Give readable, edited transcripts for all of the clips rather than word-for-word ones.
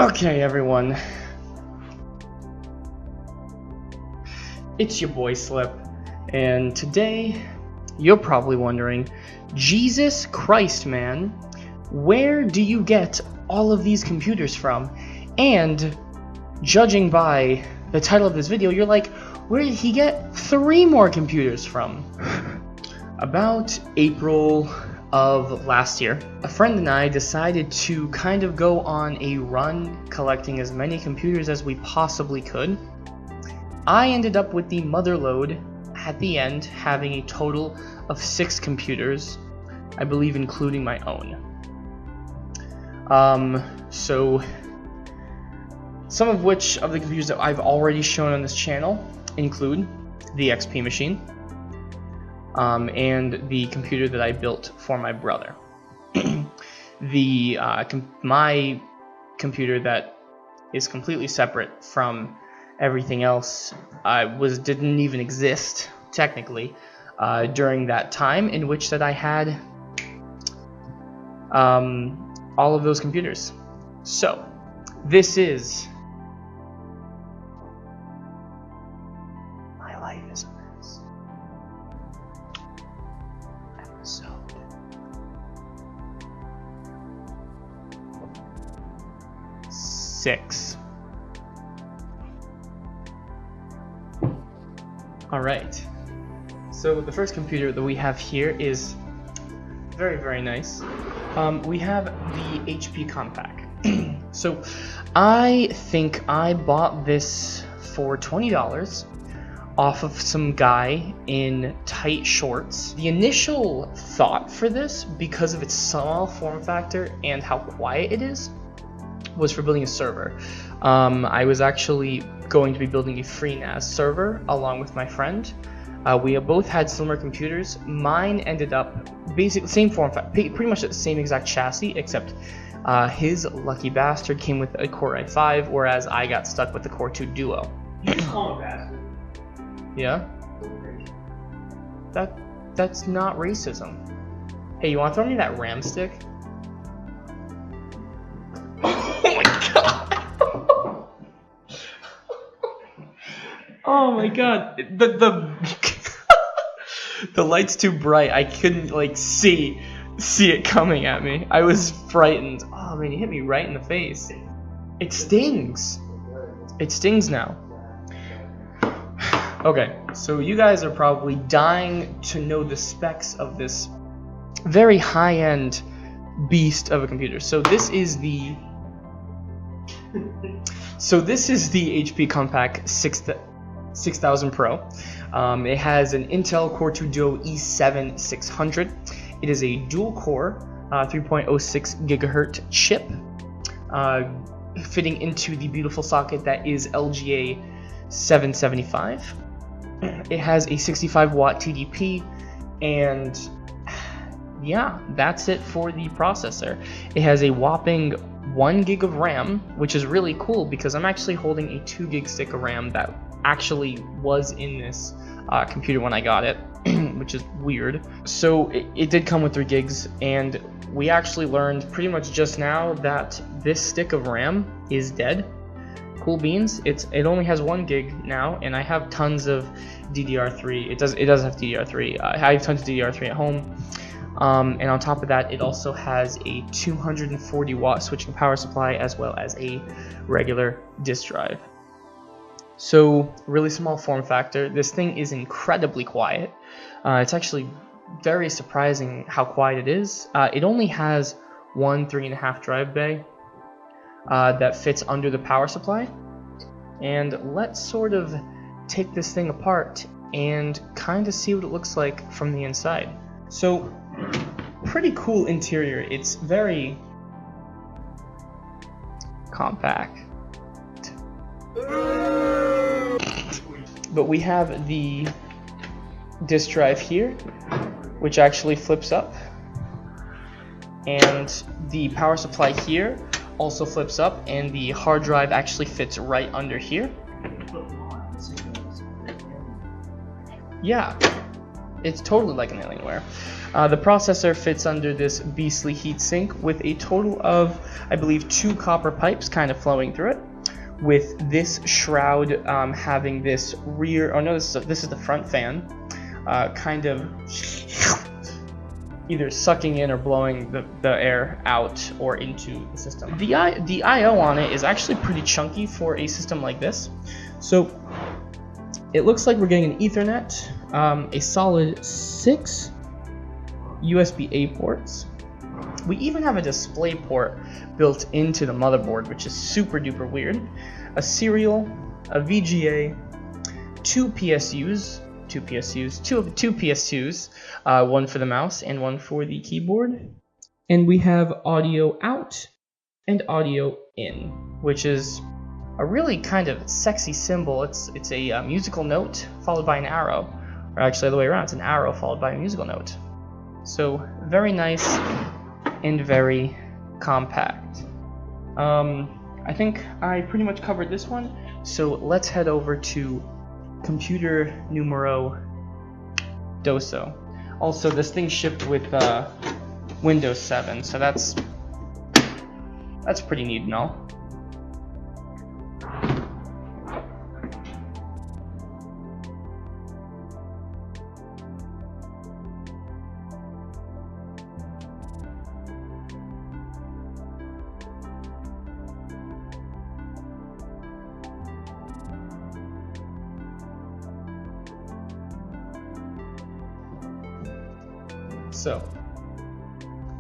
Okay, everyone. It's your boy Slip, and today you're probably wondering, Jesus Christ, man, where do you get all of these computers from? And judging by the title of this video, you're like, where did he get 3 more computers from? About April of last year, a friend and I decided to kind of go on a run collecting as many computers as we possibly could. I ended up with the mother load at the end, having a total of 6 computers, I believe including my own. So some of which of the computers that I've already shown on this channel include the XP machine, and the computer that I built for my brother. My computer that is completely separate from everything else didn't even exist technically during that time in which that I had all of those computers. So this is My Life is a Mess episode 6. Alright, so the first computer that we have here is very, very nice. We have the HP Compact. So I think I bought this for $20 off of some guy in tight shorts. The initial thought for this, because of its small form factor and how quiet it is, was for building a server. I was actually going to be building a FreeNAS server along with my friend. We both had similar computers. Mine ended up basically same form factor, pretty much the same exact chassis, except his lucky bastard came with a Core i5, whereas I got stuck with the Core 2 Duo. You just call him bastard. Yeah? That's not racism. Hey, you want to throw me that RAM stick? Oh my god, the the light's too bright. I couldn't like see it coming at me. I was frightened. Oh man, you hit me right in the face. It stings. It stings now. Okay, so you guys are probably dying to know the specs of this very high-end beast of a computer. So this is the HP Compact 6000 Pro. It has an Intel Core 2 Duo i7-600. It is a dual-core 3.06 gigahertz chip, fitting into the beautiful socket that is LGA 775. It has a 65-watt TDP, and yeah, that's it for the processor. It has a whopping 1 gig of RAM, which is really cool because I'm actually holding a 2 gig stick of RAM that actually was in this computer when I got it, which is weird. So it did come with 3 gigs, and we actually learned pretty much just now that this stick of RAM is dead. Cool beans. It only has 1 gig now, and I have tons of DDR3. It does have DDR3. I have tons of DDR3 at home. And on top of that, it also has a 240 watt switching power supply as well as a regular disk drive. So really small form factor. This thing is incredibly quiet. It's actually very surprising how quiet it is. It only has one 3.5 drive bay that fits under the power supply. And let's sort of take this thing apart and kind of see what it looks like from the inside. So pretty cool interior. It's very compact. But we have the disk drive here, which actually flips up, and the power supply here also flips up, and the hard drive actually fits right under here. Yeah, It's totally like an Alienware. The processor fits under this beastly heatsink with a total of, I believe, 2 copper pipes kind of flowing through it, with this shroud having this rear, oh no, this is the front fan, kind of either sucking in or blowing the air out or into the system. The I/O on it is actually pretty chunky for a system like this. So it looks like we're getting an Ethernet, a solid 6 USB-A ports. We even have a display port built into the motherboard, which is super duper weird. A serial, a VGA, two PSUs, one for the mouse and one for the keyboard. And we have audio out and audio in, which is a really kind of sexy symbol. It's a musical note followed by an arrow, or actually the other way around, it's an arrow followed by a musical note. So very nice and very compact. I think I pretty much covered this one, so let's head over to computer numero doso. Also, this thing shipped with Windows 7, so that's pretty neat and all. So,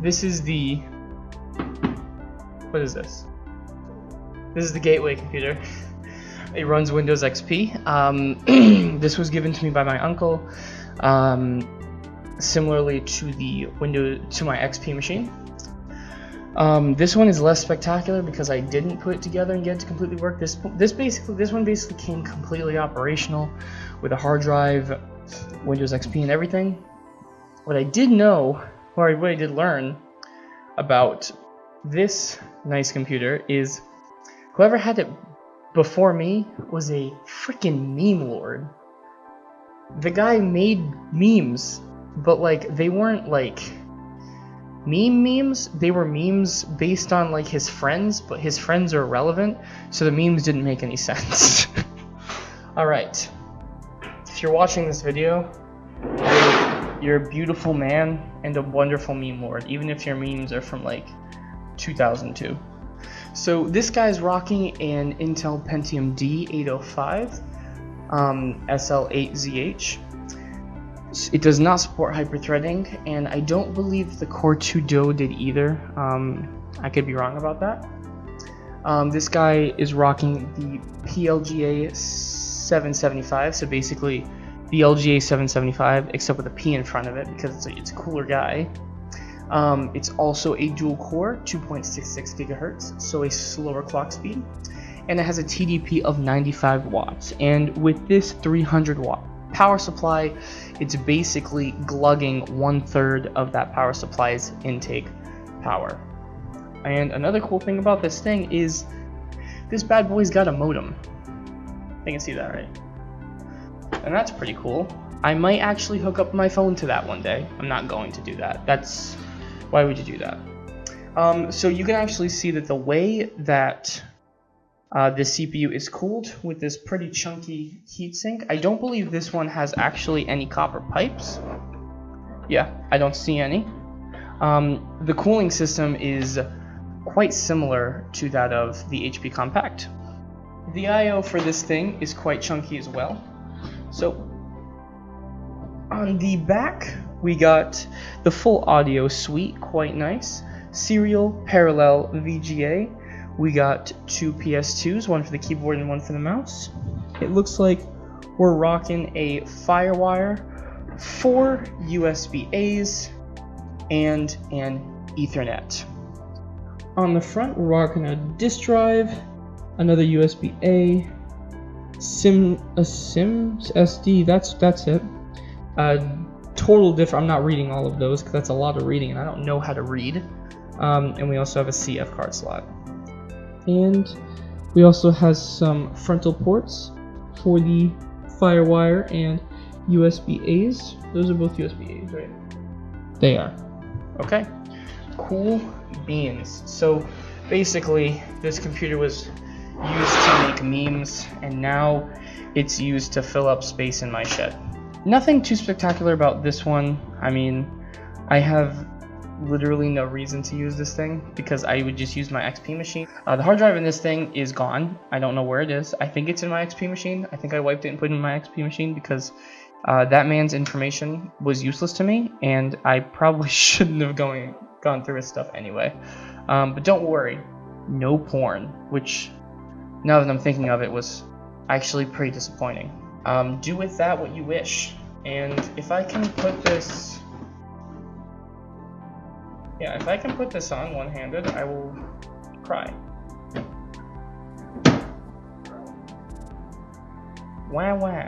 this is the, what is this? This is the gateway computer. It runs Windows XP. This was given to me by my uncle, similarly to my XP machine. This one is less spectacular because I didn't put it together and get it to completely work. This one basically came completely operational with a hard drive, Windows XP, and everything. What I did know, or what I did learn about this nice computer is whoever had it before me was a freaking meme lord. The guy made memes, but like they weren't like memes, they were memes based on like his friends, but his friends are irrelevant, so the memes didn't make any sense. Alright, if you're watching this video, you're a beautiful man and a wonderful meme lord, even if your memes are from like 2002. So this guy's rocking an Intel Pentium D805 SL8ZH. It does not support hyperthreading, and I don't believe the Core 2 Duo did either. I could be wrong about that. This guy is rocking the PLGA 775, so basically the LGA 775, except with a P in front of it because it's a cooler guy. It's also a dual core, 2.66 gigahertz, so a slower clock speed, and it has a TDP of 95 watts. And with this 300 watt power supply, it's basically glugging 1/3 of that power supply's intake power. And another cool thing about this thing is this bad boy's got a modem. You can see that, right? And that's pretty cool. I might actually hook up my phone to that one day. I'm not going to do that. Why would you do that? So you can actually see that the way that this CPU is cooled with this pretty chunky heatsink. I don't believe this one has actually any copper pipes. Yeah, I don't see any. The cooling system is quite similar to that of the HP Compact. The I/O for this thing is quite chunky as well. So on the back we got the full audio suite, quite nice. Serial, parallel, VGA. We got two PS2s, one for the keyboard and one for the mouse. It looks like we're rocking a FireWire, 4 USB-As, and an Ethernet. On the front we're rocking a disk drive, another USB-A, SD, that's it. Total different, I'm not reading all of those because that's a lot of reading and I don't know how to read. And we also have a CF card slot. And we also have some frontal ports for the FireWire and USB A's? Those are both USB A's, right? They are. Okay. Cool beans. So basically, this computer was used to make memes, and now it's used to fill up space in my shed. Nothing too spectacular about this one. I mean, I have literally no reason to use this thing because I would just use my XP machine. The hard drive in this thing is gone. I don't know where it is. I think it's in my XP machine. I think I wiped it and put it in my XP machine because that man's information was useless to me, and I probably shouldn't have gone through his stuff anyway. But don't worry, no porn, which now that I'm thinking of it was actually pretty disappointing. Do with that what you wish. And if I can put this... Yeah, if I can put this on one-handed, I will cry. Wah wah.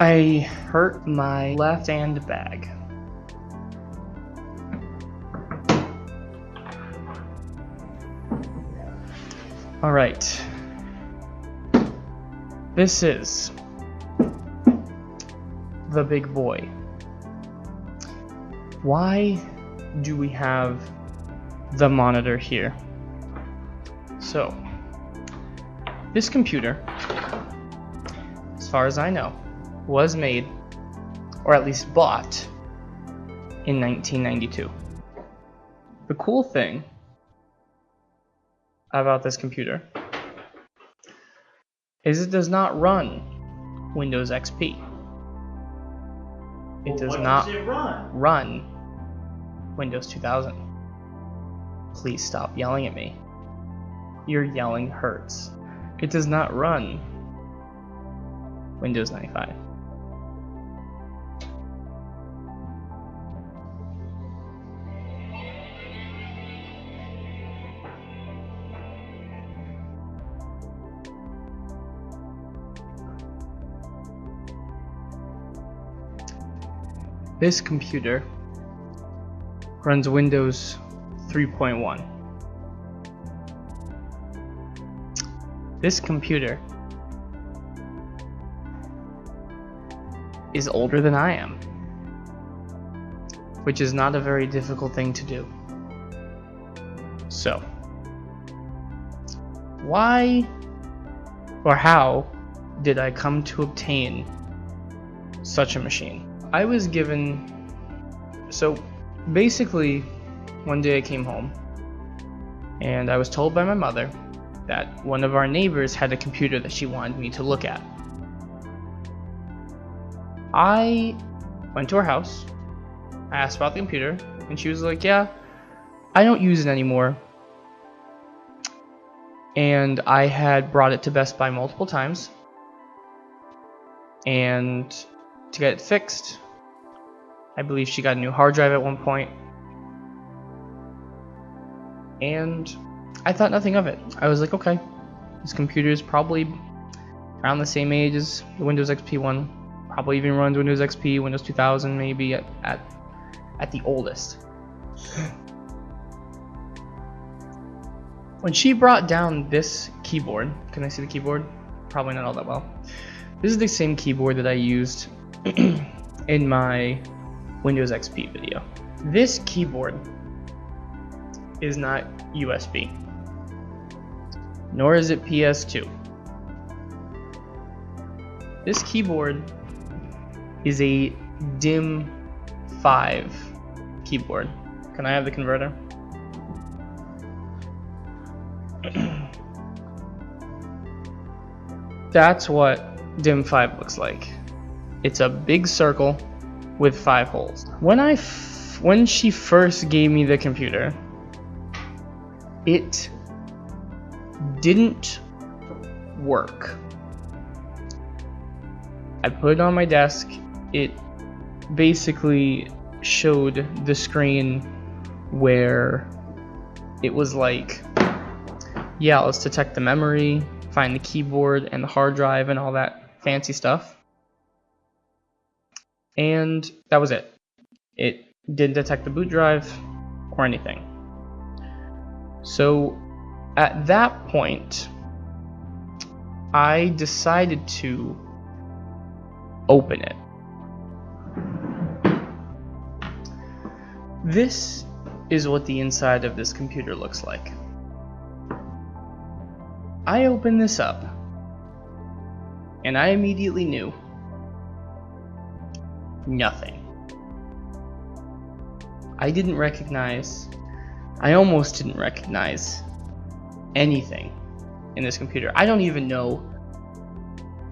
I hurt my left hand bag. Alright. This is the big boy. Why do we have the monitor here? So, this computer, as far as I know, was made, or at least bought, in 1992. The cool thing about this computer is it does not run Windows XP. It does not run Windows 2000. Please stop yelling at me. Your yelling hurts. It does not run Windows 95. This computer runs Windows 3.1. This computer is older than I am, which is not a very difficult thing to do. So, why or how did I come to obtain such a machine? I was given, so basically one day I came home and I was told by my mother that one of our neighbors had a computer that she wanted me to look at. I went to her house, I asked about the computer, and she was like, yeah, I don't use it anymore. And I had brought it to Best Buy multiple times, and to get it fixed, I believe she got a new hard drive at one point, and I thought nothing of it. I was like, okay, this computer is probably around the same age as the Windows XP one, probably even runs Windows XP, Windows 2000 maybe at the oldest. When she brought down this keyboard, can I see the keyboard? Probably not all that well. This is the same keyboard that I used in my Windows XP video. This keyboard is not USB, nor is it PS2. This keyboard is a DIM 5 keyboard. Can I have the converter? That's what DIM 5 looks like. It's a big circle with 5 holes. When she first gave me the computer, it didn't work. I put it on my desk. It basically showed the screen where it was like, yeah, let's detect the memory, find the keyboard and the hard drive and all that fancy stuff. And that was it. It didn't detect the boot drive or anything. So at that point, I decided to open it. This is what the inside of this computer looks like. I opened this up, and I immediately knew nothing. I almost didn't recognize anything in this computer. I don't even know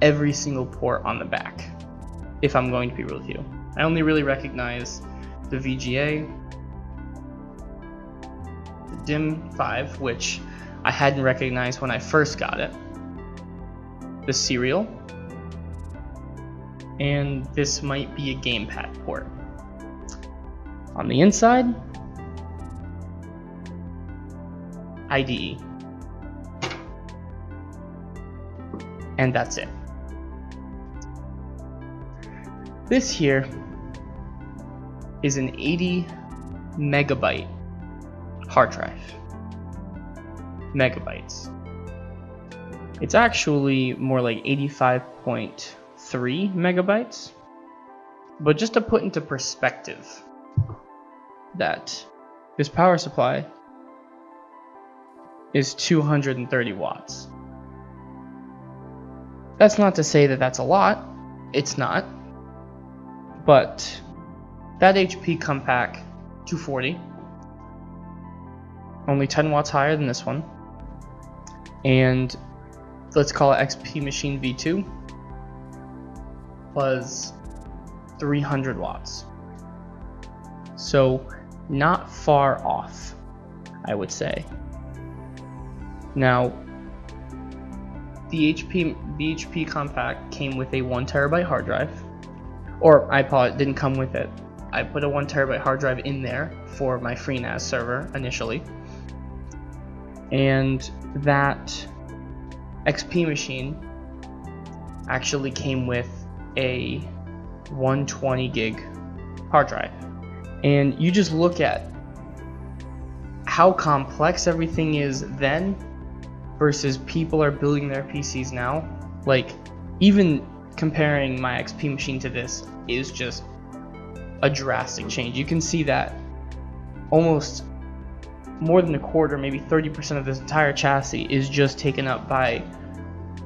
every single port on the back, if I'm going to be real with you. I only really recognize the VGA, the DIMM5, which I hadn't recognized when I first got it, the serial, and this might be a gamepad port. On the inside, IDE. And that's it. This here is an 80 megabyte hard drive. Megabytes. It's actually more like 85.3 megabytes. But just to put into perspective that this power supply is 230 watts. That's not to say that that's a lot. It's not. But that HP Compact 240, only 10 watts higher than this one, and let's call it XP Machine V2, was 300 watts. So not far off, I would say. Now, the HP Compact came with a 1 terabyte hard drive, or I apologize, it didn't come with it. I put a 1 terabyte hard drive in there for my FreeNAS server initially, and that XP machine actually came with a 120 gig hard drive. And you just look at how complex everything is then versus people are building their PCs now. Like, even comparing my XP machine to this is just a drastic change. You can see that almost more than a quarter, maybe 30% of this entire chassis is just taken up by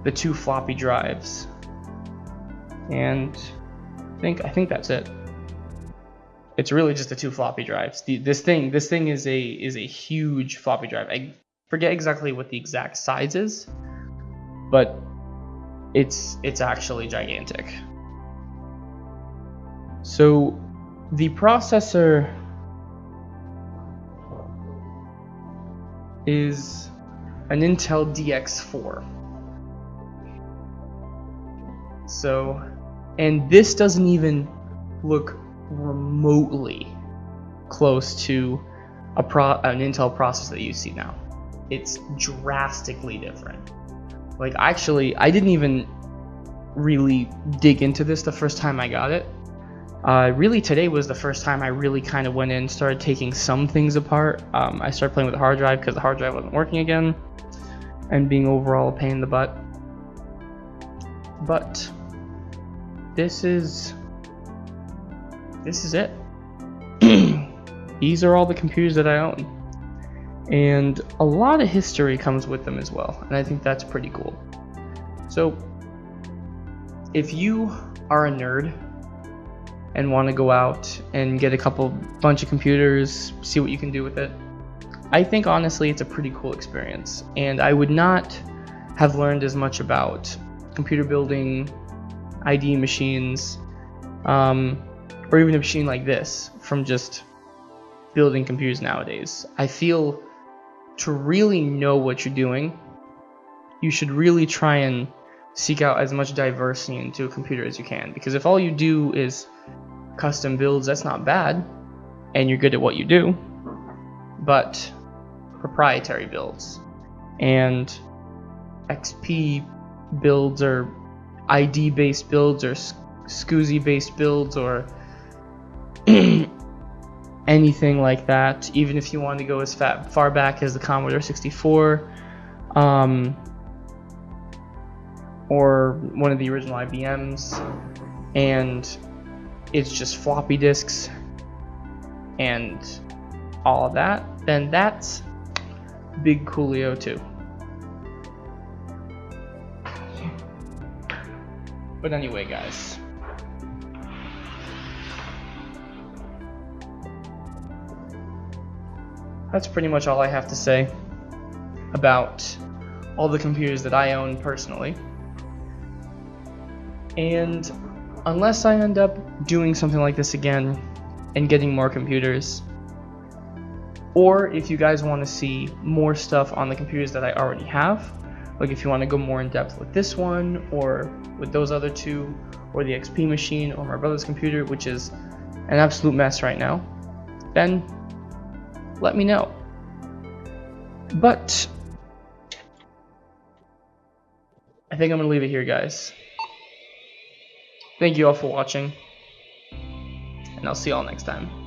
the 2 floppy drives. And I think that's it. It's really just the 2 floppy drives. This thing is a huge floppy drive. I forget exactly what the exact size is, but it's actually gigantic. So the processor is an Intel DX4. So, and this doesn't even look remotely close to an Intel processor that you see now. It's drastically different. Like, actually, I didn't even really dig into this the first time I got it. Really, today was the first time I really kind of went in and started taking some things apart. I started playing with the hard drive because the hard drive wasn't working again, and being overall a pain in the butt. But this is it. These are all the computers that I own, and a lot of history comes with them as well, and I think that's pretty cool. So if you are a nerd and want to go out and get a bunch of computers, see what you can do with it, I think honestly it's a pretty cool experience. And I would not have learned as much about computer building, IDE machines, or even a machine like this from just building computers nowadays. I feel to really know what you're doing, you should really try and seek out as much diversity into a computer as you can, because if all you do is custom builds, that's not bad and you're good at what you do, but proprietary builds, and XP builds or ID based builds or SCSI based builds or anything like that. Even if you want to go as far back as the Commodore 64 or one of the original IBMs, and it's just floppy disks and all of that, then that's big coolio too. But anyway, guys, that's pretty much all I have to say about all the computers that I own personally. And unless I end up doing something like this again and getting more computers, or if you guys want to see more stuff on the computers that I already have, like if you want to go more in depth with this one or with those other two, or the XP machine, or my brother's computer, which is an absolute mess right now, then let me know. But I think I'm gonna leave it here, guys. Thank you all for watching, and I'll see you all next time.